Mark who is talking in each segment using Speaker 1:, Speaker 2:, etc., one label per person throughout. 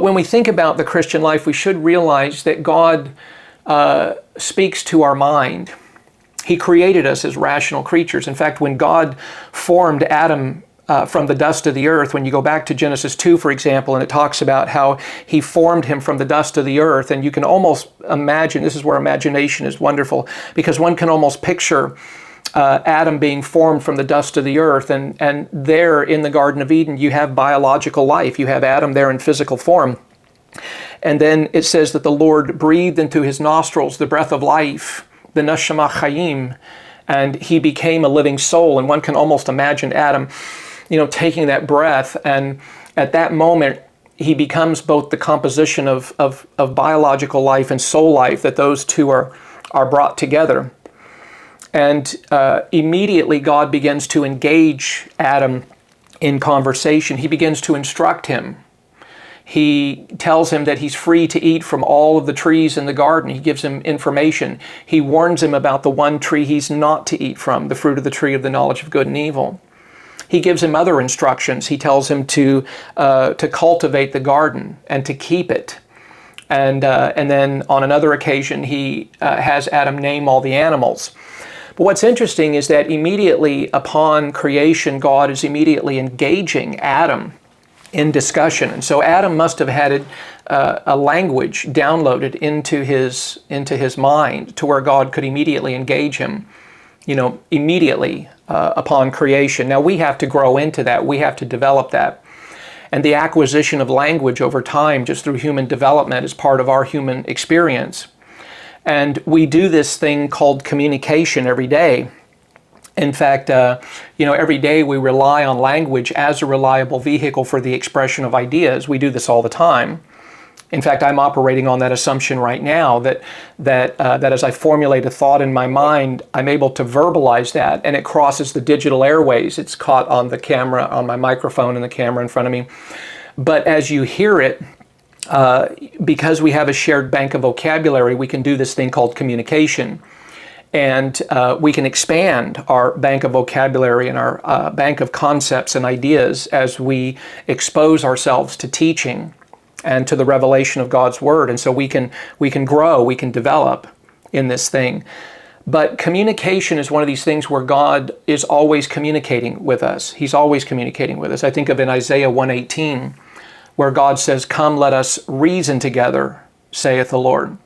Speaker 1: When we think about the Christian life, we should realize that God speaks to our mind. He created us as rational creatures. In fact, when God formed Adam from the dust of the earth, when you go back to Genesis 2, for example, and it talks about how he formed him from the dust of the earth, and you can almost imagine, this is where imagination is wonderful, because one can almost picture Adam being formed from the dust of the earth, and there in the Garden of Eden you have biological life. You have Adam there in physical form. And then it says that the Lord breathed into his nostrils the breath of life, the neshama chayim, and he became a living soul. And one can almost imagine Adam, taking that breath, and at that moment he becomes both the composition of biological life and soul life, that those two are brought together. And immediately God begins to engage Adam in conversation. He begins to instruct him. He tells him that he's free to eat from all of the trees in the garden. He gives him information. He warns him about the one tree he's not to eat from, the fruit of the tree of the knowledge of good and evil. He gives him other instructions. He tells him to cultivate the garden and to keep it. And then on another occasion, he has Adam name all the animals. But what's interesting is that immediately upon creation, God is immediately engaging Adam in discussion. And so Adam must have had a language downloaded into his mind to where God could immediately engage him, immediately upon creation. Now we have to grow into that. We have to develop that. And the acquisition of language over time, just through human development, is part of our human experience. And we do this thing called communication every day. In fact, every day we rely on language as a reliable vehicle for the expression of ideas. We do this all the time. In fact, I'm operating on that assumption right now, that as I formulate a thought in my mind, I'm able to verbalize that, and it crosses the digital airways. It's caught on the camera, on my microphone and the camera in front of me. But as you hear it, because we have a shared bank of vocabulary, we can do this thing called communication. And we can expand our bank of vocabulary and our bank of concepts and ideas as we expose ourselves to teaching and to the revelation of God's Word. And so we can grow, we can develop in this thing. But communication is one of these things where God is always communicating with us. He's always communicating with us. I think of in Isaiah 1:18, where God says, "Come, let us reason together, saith the Lord."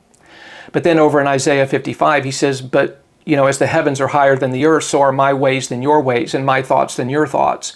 Speaker 1: But then over in Isaiah 55, he says, "But, as the heavens are higher than the earth, so are my ways than your ways, and my thoughts than your thoughts."